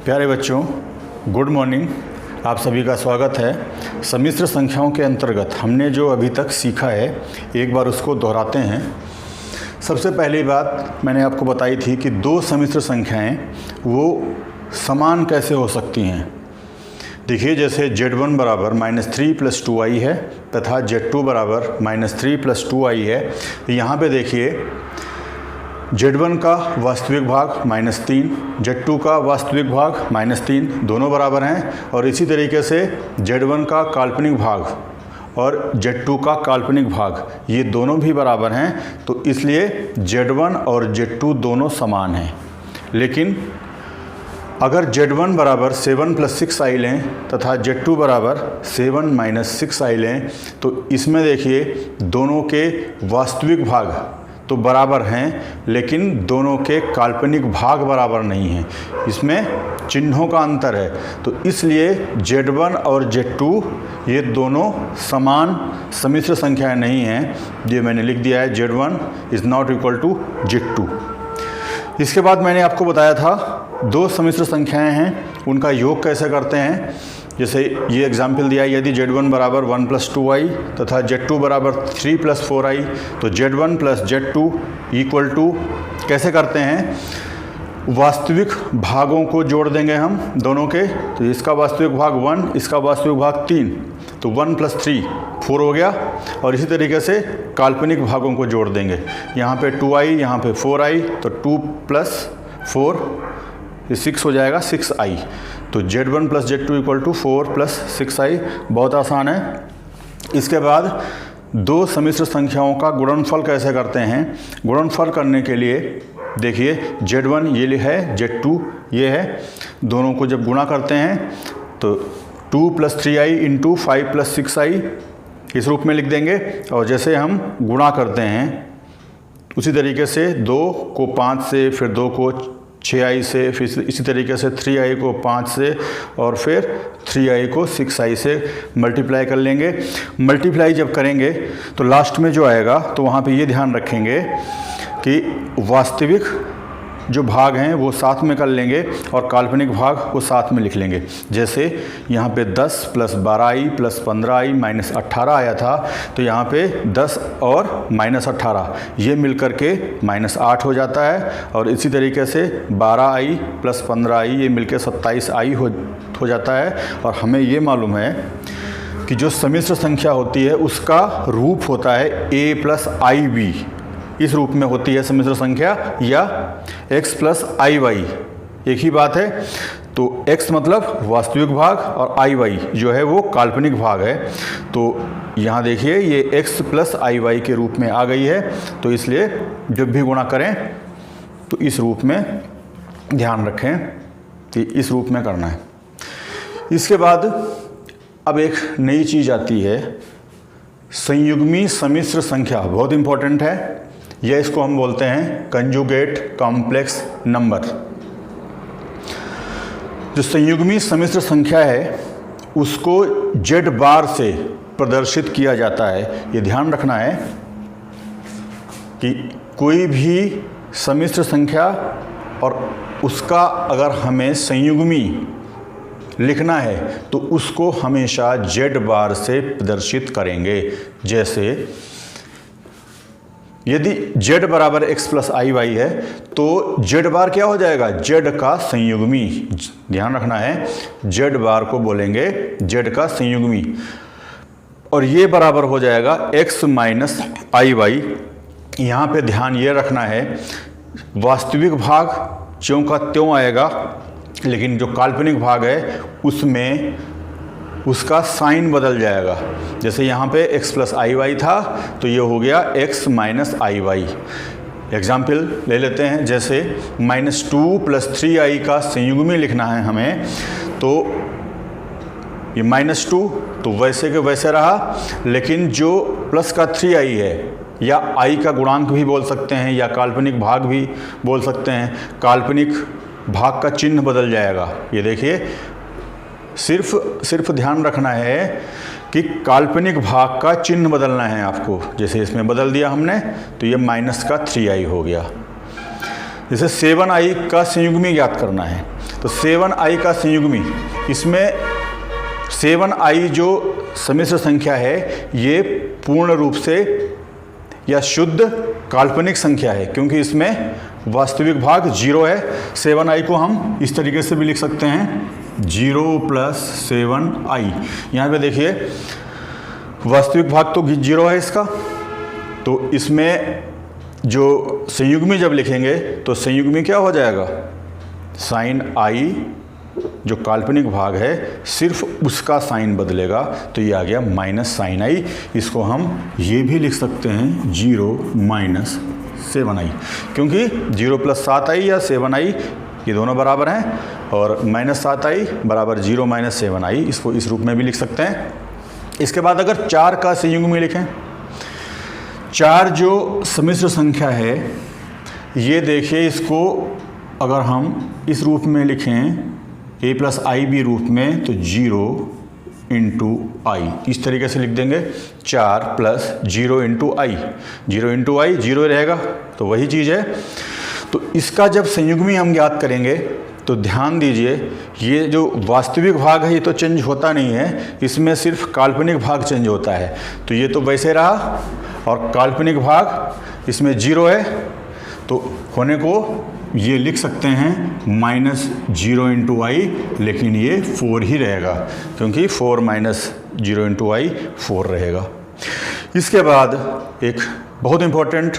प्यारे बच्चों, good morning. आप सभी का स्वागत है। सम्मिश्र संख्याओं के अंतर्गत हमने जो अभी तक सीखा है एक बार उसको दोहराते हैं। सबसे पहली बात मैंने आपको बताई थी कि दो सम्मिश्र संख्याएं वो समान कैसे हो सकती हैं। देखिए, जैसे Z1 बराबर -3 + 2i है तथा Z2 बराबर -3 + 2i है। यहाँ पे देखिए, Z1 का वास्तविक भाग -3, Z2 का वास्तविक भाग -3, दोनों बराबर हैं। और इसी तरीके से Z1 का काल्पनिक भाग और Z2 का काल्पनिक भाग ये दोनों भी बराबर हैं। तो इसलिए Z1 और Z2 दोनों समान हैं। लेकिन अगर Z1 बराबर 7 + 6i लें तथा Z2 बराबर 7 - 6i लें तो इसमें देखिए दोनों के वास्तविक भाग तो बराबर हैं, लेकिन दोनों के काल्पनिक भाग बराबर नहीं हैं। इसमें चिन्हों का अंतर है। तो इसलिए Z1 और Z2 ये दोनों समान सम्मिश्र संख्याएं नहीं हैं। ये मैंने लिख दिया है, Z1 is not equal to Z2। इसके बाद मैंने आपको बताया था दो सम्मिश्र संख्याएं हैं, उनका योग कैसे करते हैं। जैसे ये एग्जाम्पल दिया है, यदि Z1 बराबर 1 + 2i तथा Z2 बराबर 3 + 4i तो Z1 + Z2 इक्वल टू कैसे करते हैं, वास्तविक भागों को जोड़ देंगे हम दोनों के। तो इसका वास्तविक भाग 1, इसका वास्तविक भाग 3, तो 1 + 3 4 हो गया। और इसी तरीके से काल्पनिक भागों को जोड़ देंगे। यहाँ पे 2i, यहाँ पे 4i, तो 2 + 4 6 हो जाएगा, 6i। तो Z1 + Z2 equal to 4 + 6i। बहुत आसान है। इसके बाद दो सम्मिश्र संख्याओं का गुणनफल कैसे करते हैं। गुणनफल करने के लिए देखिए, Z1 ये है, Z2 ये है। दोनों को जब गुणा करते हैं तो 2 + 3i × 5 + 6i इस रूप में लिख देंगे। और जैसे हम गुणा करते हैं उसी तरीके से 2 को 5 से, फिर 2 को 6i से, फिर इसी तरीके से 3i को 5 से और फिर 3i को 6i से मल्टीप्लाई कर लेंगे। मल्टीप्लाई जब करेंगे तो लास्ट में जो आएगा तो वहाँ पे ये ध्यान रखेंगे कि वास्तविक जो भाग हैं वो साथ में कर लेंगे और काल्पनिक भाग वो साथ में लिख लेंगे। जैसे यहाँ पे 10 + 12i + 15i - 18 आया था, तो यहाँ पे 10 और -18 ये मिलकर के -8 हो जाता है। और इसी तरीके से 12i + 15i ये मिलकर 27i हो जाता है। और हमें ये मालूम है कि जो सम्मिश्र संख्या होती है उसका रूप होता है a + ib। इस रूप में होती है सम्मिश्र संख्या, या x + iy, एक ही बात है। तो x मतलब वास्तविक भाग और iy जो है वो काल्पनिक भाग है। तो यहाँ देखिए ये x + iy के रूप में आ गई है। तो इसलिए जब भी गुणा करें तो इस रूप में ध्यान रखें कि इस रूप में करना है। इसके बाद अब एक नई चीज़ आती है, संयुग्मी सम्मिश्र संख्या। बहुत इम्पोर्टेंट है यह। इसको हम बोलते हैं कंजुगेट कॉम्प्लेक्स नंबर। जो संयुग्मी सम्मिश्र संख्या है उसको Z बार से प्रदर्शित किया जाता है। ये ध्यान रखना है कि कोई भी सम्मिश्र संख्या और उसका अगर हमें संयुग्मी लिखना है तो उसको हमेशा Z बार से प्रदर्शित करेंगे। जैसे यदि Z बराबर x + iy है तो Z बार क्या हो जाएगा, Z का संयुग्मी। ध्यान रखना है, Z बार को बोलेंगे Z का संयुग्मी। और ये बराबर हो जाएगा x - iy। यहाँ पे ध्यान ये रखना है, वास्तविक भाग ज्यों का त्यों आएगा, लेकिन जो काल्पनिक भाग है उसमें उसका साइन बदल जाएगा। जैसे यहाँ पे x + iy था तो ये हो गया x - iy। एग्जाम्पल ले लेते हैं। जैसे -2 + 3i का संयुग्मी लिखना है हमें, तो ये -2 तो वैसे के वैसे रहा, लेकिन जो प्लस का 3i है, या i का गुणांक भी बोल सकते हैं या काल्पनिक भाग भी बोल सकते हैं, काल्पनिक भाग का चिन्ह बदल जाएगा। ये देखिए, सिर्फ ध्यान रखना है कि काल्पनिक भाग का चिन्ह बदलना है आपको। जैसे इसमें बदल दिया हमने तो ये -3i हो गया। जैसे 7i का संयुग्मी ज्ञात करना है तो 7i का संयुग्मी, इसमें 7i जो सम्मिश्र संख्या है ये पूर्ण रूप से या शुद्ध काल्पनिक संख्या है, क्योंकि इसमें वास्तविक भाग 0 है। 7i को हम इस तरीके से भी लिख सकते हैं 0 + 7i। यहाँ पे देखिए वास्तविक भाग तो 0 है इसका, तो इसमें जो संयुग्मी जब लिखेंगे तो संयुग्मी क्या हो जाएगा, साइन i जो काल्पनिक भाग है सिर्फ उसका साइन बदलेगा, तो ये आ गया माइनस साइन i। इसको हम ये भी लिख सकते हैं 0 - 7i, क्योंकि 0 + 7i या 7i ये दोनों बराबर हैं, और -7i = 0 - 7i, इसको इस रूप में भी लिख सकते हैं। इसके बाद अगर 4 का संयुग्मी लिखें, 4 जो सम्मिश्र संख्या है, ये देखिए इसको अगर हम इस रूप में लिखें a + ib रूप में, तो 0 × i इस तरीके से लिख देंगे। 4 + 0 × i, 0 × i 0 रहेगा, तो वही चीज़ है। तो इसका जब संयुग्मी हम ज्ञात करेंगे तो ध्यान दीजिए, ये जो वास्तविक भाग है ये तो चेंज होता नहीं है, इसमें सिर्फ काल्पनिक भाग चेंज होता है। तो ये तो वैसे रहा, और काल्पनिक भाग इसमें 0 है, तो होने को ये लिख सकते हैं -0 × i, लेकिन ये 4 ही रहेगा, क्योंकि 4 - 0 × i 4 रहेगा। इसके बाद एक बहुत इम्पोर्टेंट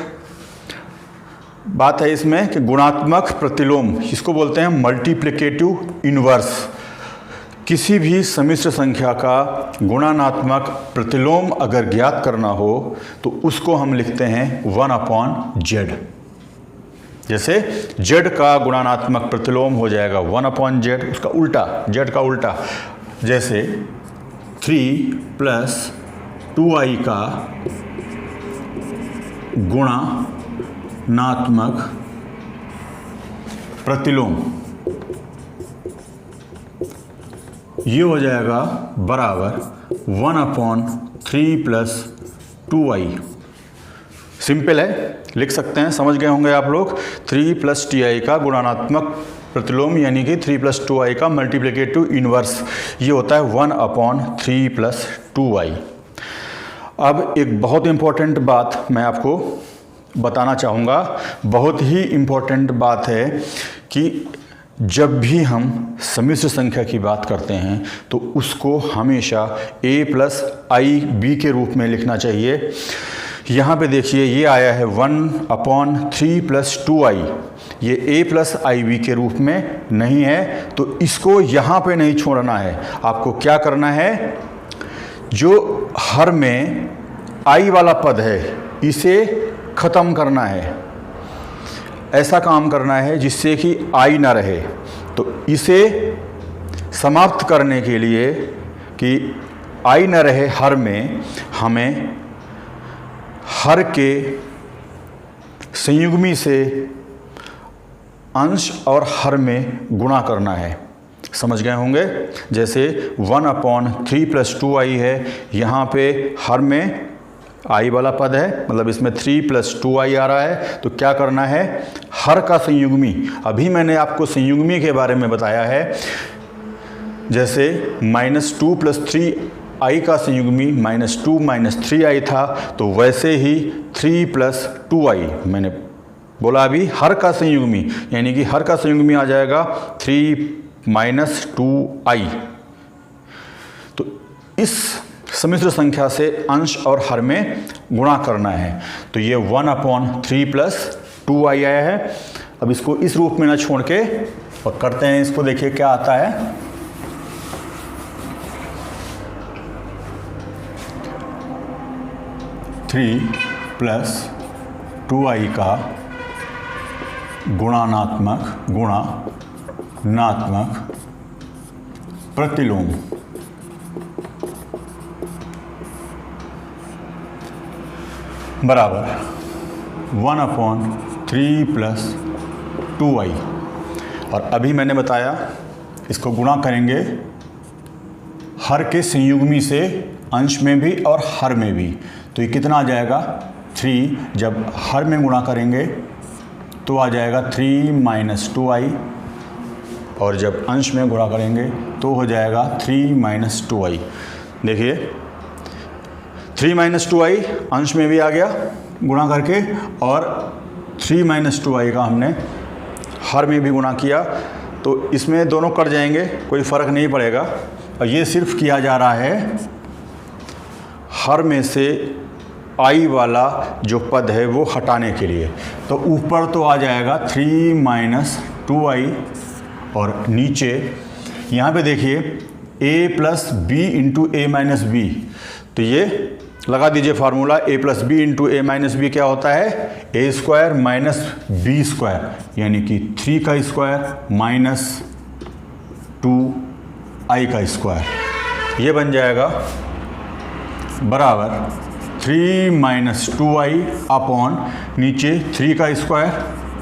बात है इसमें कि गुणात्मक प्रतिलोम, इसको बोलते हैं मल्टीप्लिकेटिव इन्वर्स। किसी भी सम्मिश्र संख्या का गुणात्मक प्रतिलोम अगर ज्ञात करना हो तो उसको हम लिखते हैं 1/z। जैसे z का गुणात्मक प्रतिलोम हो जाएगा 1/z, उसका उल्टा, z का उल्टा, जैसे 3 + 2i का गुणात्मक प्रतिलोम, ये हो जाएगा बराबर 1/3 + 2i। सिंपल है, लिख सकते हैं, समझ गए होंगे आप लोग। 3 + ti का गुणात्मक प्रतिलोम यानी कि 3 + 2i का मल्टीप्लिकेटिव इन्वर्स, ये होता है 1/3 + 2i। अब एक बहुत इम्पोर्टेंट बात मैं आपको बताना चाहूँगा, बहुत ही इम्पोर्टेंट बात है कि जब भी हम सम्मिश्र संख्या की बात करते हैं तो उसको हमेशा a + ib के रूप में लिखना चाहिए। यहाँ पे देखिए ये आया है 1/3 + 2i, ये a + ib के रूप में नहीं है, तो इसको यहाँ पे नहीं छोड़ना है। आपको क्या करना है, जो हर में i वाला पद है इसे ख़त्म करना है, ऐसा काम करना है जिससे कि i ना रहे। तो इसे समाप्त करने के लिए कि i ना रहे हर में, हमें हर के संयुग्मी से अंश और हर में गुणा करना है। समझ गए होंगे। जैसे 1/3 + 2i है, यहाँ पे हर में i वाला पद है, मतलब इसमें 3 + 2i आ रहा है, तो क्या करना है, हर का संयुग्मी, अभी मैंने आपको संयुग्मी के बारे में बताया है, जैसे -2 + 3i का संयुग्मी -2 - 3i था, तो वैसे ही 3 + 2i मैंने बोला अभी, हर का संयुग्मी, यानी कि हर का संयुग्मी आ जाएगा 3 - 2i। तो इस सम्मिश्र संख्या से अंश और हर में गुणा करना है, तो ये 1/3 + 2i आया है। अब इसको इस रूप में ना छोड़ के और करते हैं, इसको देखिए क्या आता है। थ्री + 2i का गुणात्मक प्रतिलोम बराबर 1/3 + 2i। और अभी मैंने बताया इसको गुणा करेंगे हर के संयुग्मी से, अंश में भी और हर में भी, तो ये कितना आ जाएगा 3। जब हर में गुणा करेंगे तो आ जाएगा 3 - 2i और जब अंश में गुणा करेंगे तो हो जाएगा 3 माइनस 2i। देखिए 3 माइनस 2i अंश में भी आ गया गुणा करके, और 3 माइनस 2i का हमने हर में भी गुणा किया, तो इसमें दोनों कट जाएंगे, कोई फ़र्क नहीं पड़ेगा। और ये सिर्फ किया जा रहा है हर में से i वाला जो पद है वो हटाने के लिए। तो ऊपर तो आ जाएगा 3 माइनस 2i, और नीचे यहाँ पे देखिए a plus b into a minus b, तो ये लगा दीजिए formula, a plus b into a minus b क्या होता है, a square minus b square, यानी कि 3 का स्क्वायर माइनस 2i का स्क्वायर। ये बन जाएगा बराबर 3 माइनस 2i अपॉन नीचे 3 का स्क्वायर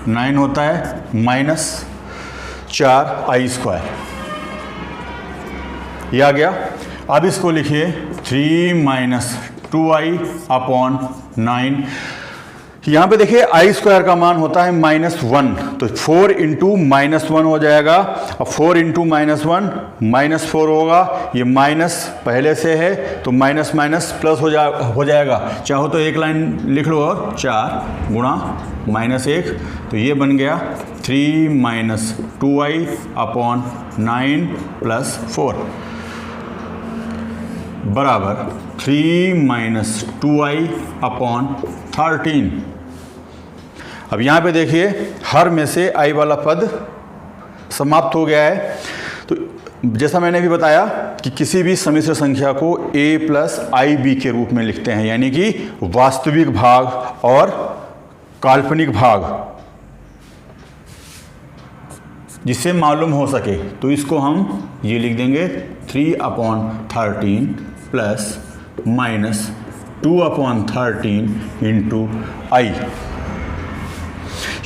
9 होता है माइनस 4i स्क्वायर। ये आ गया। अब इसको लिखिए 3 माइनस 2i अपॉन 9। यहाँ पे देखिए i स्क्वायर का मान होता है -1, तो 4 इंटू -1 हो जाएगा। अब 4 इंटू -1 -4 होगा, ये माइनस पहले से है तो माइनस माइनस प्लस हो जाएगा। चाहो तो एक लाइन लिख लो, और 4 गुणा -1, तो ये बन गया 3 माइनस 2i अपॉन 9 प्लस 4 बराबर 3 माइनस 2i अपॉन 13। अब यहाँ पे देखिए हर में से i वाला पद समाप्त हो गया है। तो जैसा मैंने भी बताया कि किसी भी सम्मिश्र संख्या को a प्लस आई बी के रूप में लिखते हैं, यानी कि वास्तविक भाग और काल्पनिक भाग, जिससे मालूम हो सके। तो इसको हम ये लिख देंगे 3 upon 13 plus minus 2 upon 13 into I.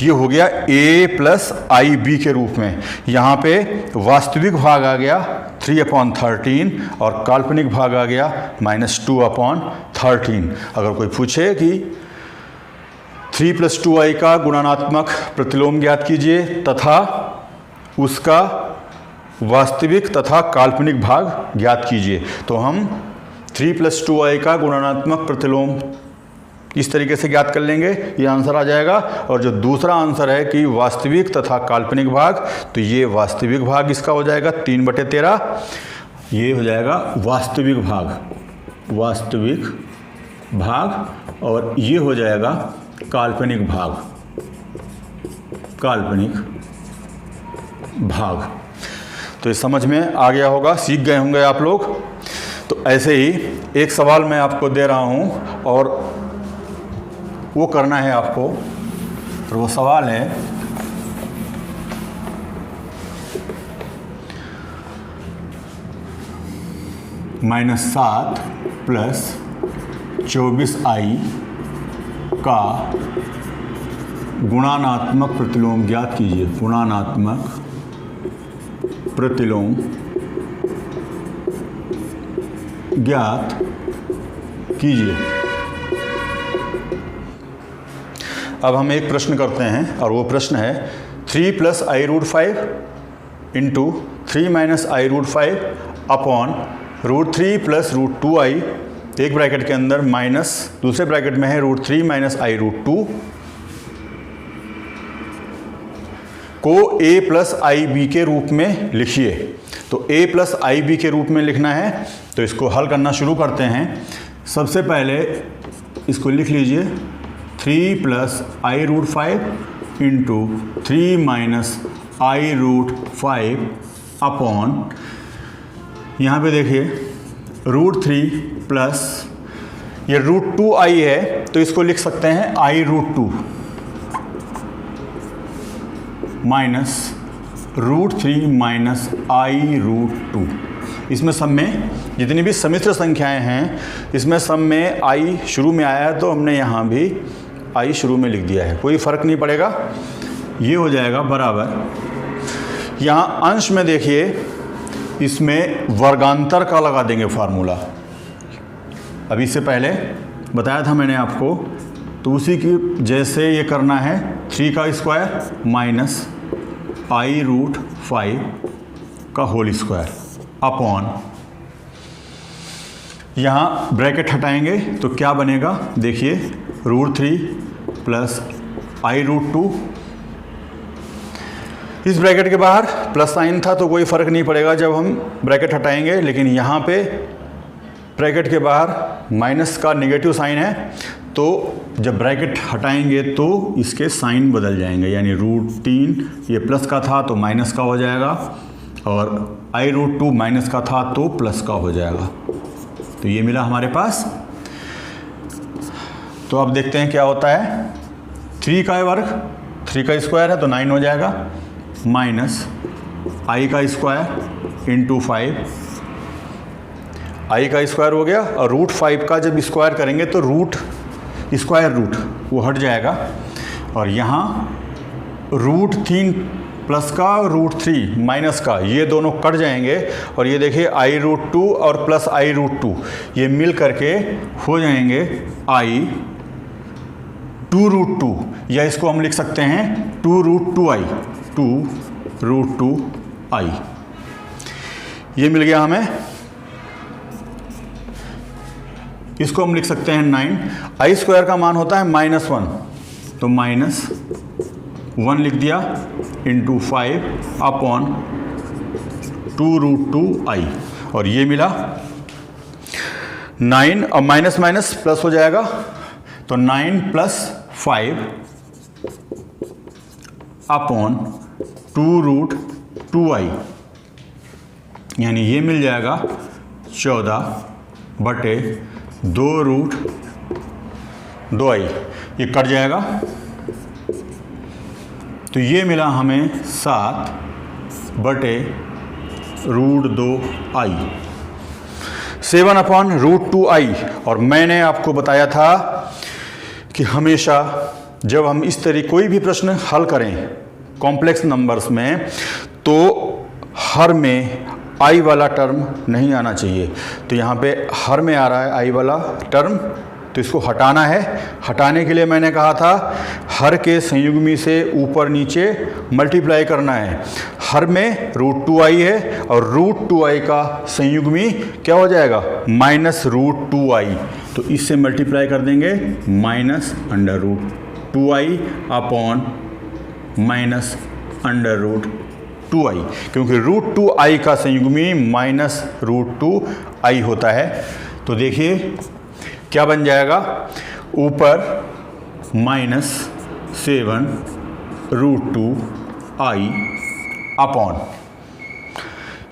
ये हो गया a प्लस आई बी के रूप में। यहाँ पे वास्तविक भाग आ गया 3 अपॉन 13 और काल्पनिक भाग आ गया -2 अपॉन 13। अगर कोई पूछे कि 3 प्लस 2i का गुणात्मक प्रतिलोम ज्ञात कीजिए तथा उसका वास्तविक तथा काल्पनिक भाग ज्ञात कीजिए, तो हम 3 प्लस 2i का गुणात्मक प्रतिलोम इस तरीके से ज्ञात कर लेंगे, ये आंसर आ जाएगा। और जो दूसरा आंसर है कि वास्तविक तथा काल्पनिक भाग, तो ये वास्तविक भाग इसका हो जाएगा 3/13, ये हो जाएगा वास्तविक भाग, और ये हो जाएगा काल्पनिक भाग। तो ये समझ में आ गया होगा, सीख गए होंगे आप लोग। तो ऐसे ही एक सवाल मैं आपको दे रहा हूँ और वो करना है आपको, और वो सवाल है -7 प्लस 24i का गुणात्मक प्रतिलोम ज्ञात कीजिए। गुणात्मक प्रतिलोम ज्ञात कीजिए। अब हम एक प्रश्न करते हैं, और वो प्रश्न है 3 plus i√5 into 3 minus i√5 upon √3 plus √2i, एक ब्रैकेट के अंदर माइनस दूसरे ब्रैकेट में है √3 माइनस i√2 को a प्लस आई बी के रूप में लिखिए। तो a प्लस आई बी के रूप में लिखना है, तो इसको हल करना शुरू करते हैं। सबसे पहले इसको लिख लीजिए 3 plus i√5 into 3 minus i√5 upon, यहाँ पे देखिए √3 प्लस ये √2i है, तो इसको लिख सकते हैं i√2 माइनस √3 माइनस i√2। इसमें सब में जितनी भी सम्मिश्र संख्याएं हैं, इसमें सब में i शुरू में आया है, तो हमने यहाँ भी i शुरू में लिख दिया है, कोई फ़र्क नहीं पड़ेगा। ये हो जाएगा बराबर, यहाँ अंश में देखिए इसमें वर्गांतर का लगा देंगे फार्मूला। अभी इससे पहले बताया था मैंने आपको, तो उसी की जैसे ये करना है 3 का स्क्वायर माइनस i√5 का होल स्क्वायर अपॉन, यहाँ ब्रैकेट हटाएंगे तो क्या बनेगा देखिए, √3 प्लस i√2, इस ब्रैकेट के बाहर प्लस साइन था तो कोई फ़र्क नहीं पड़ेगा जब हम ब्रैकेट हटाएंगे, लेकिन यहाँ पे ब्रैकेट के बाहर माइनस का नेगेटिव साइन है, तो जब ब्रैकेट हटाएंगे तो इसके साइन बदल जाएंगे, यानी √3 ये प्लस का था तो माइनस का हो जाएगा, और i√2 माइनस का था तो प्लस का हो जाएगा। तो ये मिला हमारे पास। तो अब देखते हैं क्या होता है। 3 का वर्ग, 3 का स्क्वायर है तो 9 हो जाएगा, माइनस i का स्क्वायर इंटू 5, i का स्क्वायर हो गया, और √5 का जब स्क्वायर करेंगे तो स्क्वायर रूट वो हट जाएगा, और यहाँ √3 प्लस का √3 माइनस का ये दोनों कट जाएंगे, और ये देखिए i√2 और प्लस i√2 ये मिल करके हो जाएंगे i2√2, या इसको हम लिख सकते हैं 2√2i, 2√2i। ये मिल गया हमें, इसको हम लिख सकते हैं 9। i स्क्वायर का मान होता है -1, तो -1 लिख दिया इंटू 5 अपॉन 2√2i, और ये मिला 9, और माइनस माइनस प्लस हो जाएगा, तो 9 + 5 अपॉन 2√2i, यानी ये मिल जाएगा 14/2√2i, ये कट जाएगा, तो ये मिला हमें 7/√2i, 7/√2i। और मैंने आपको बताया था कि हमेशा जब हम इस तरह कोई भी प्रश्न हल करें कॉम्प्लेक्स नंबर्स में, तो हर में i वाला टर्म नहीं आना चाहिए। तो यहाँ पे हर में आ रहा है i वाला टर्म, तो इसको हटाना है। हटाने के लिए मैंने कहा था हर के संयुग्मी से ऊपर नीचे मल्टीप्लाई करना है। हर में √2i है, और √2i का संयुग्मी क्या हो जाएगा, -√2i, तो इससे मल्टीप्लाई कर देंगे -√2i अपॉन -√2i, क्योंकि √2i का संयुग्मी -√2i होता है। तो देखिए क्या बन जाएगा, ऊपर -7√2i अपॉन,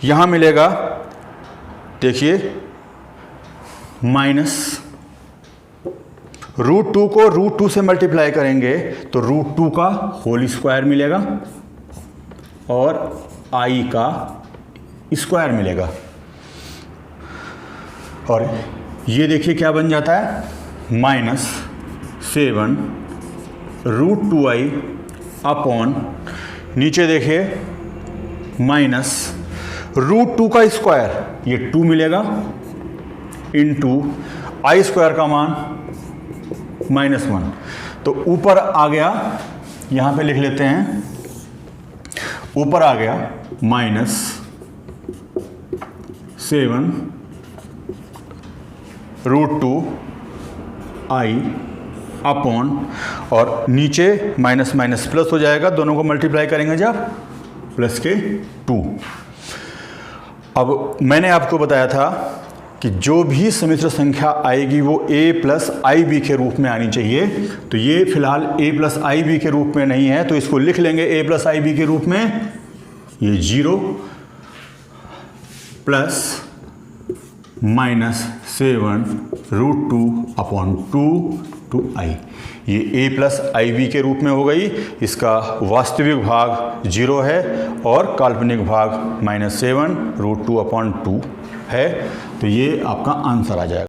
यहाँ मिलेगा देखिए -√2 को √2 से मल्टीप्लाई करेंगे तो √2 का होल स्क्वायर मिलेगा, और i का स्क्वायर मिलेगा, और ये देखिए क्या बन जाता है, -7√2i अपॉन, नीचे देखिए -√2 का स्क्वायर, ये 2 मिलेगा, इंटू i स्क्वायर का मान -1, तो ऊपर आ गया, यहाँ पे लिख लेते हैं, ऊपर आ गया -7√2i अपॉन, और नीचे माइनस माइनस प्लस हो जाएगा, दोनों को मल्टीप्लाई करेंगे जब, प्लस के 2। अब मैंने आपको बताया था कि जो भी सम्मिश्र संख्या आएगी वो a + ib के रूप में आनी चाहिए, तो ये फिलहाल a + ib के रूप में नहीं है, तो इसको लिख लेंगे a + ib के रूप में, ये 0 प्लस -7√2/2 ये a + ib के रूप में हो गई। इसका वास्तविक भाग 0 है और काल्पनिक भाग -7√2/2 है, तो ये आपका आंसर आ जाएगा।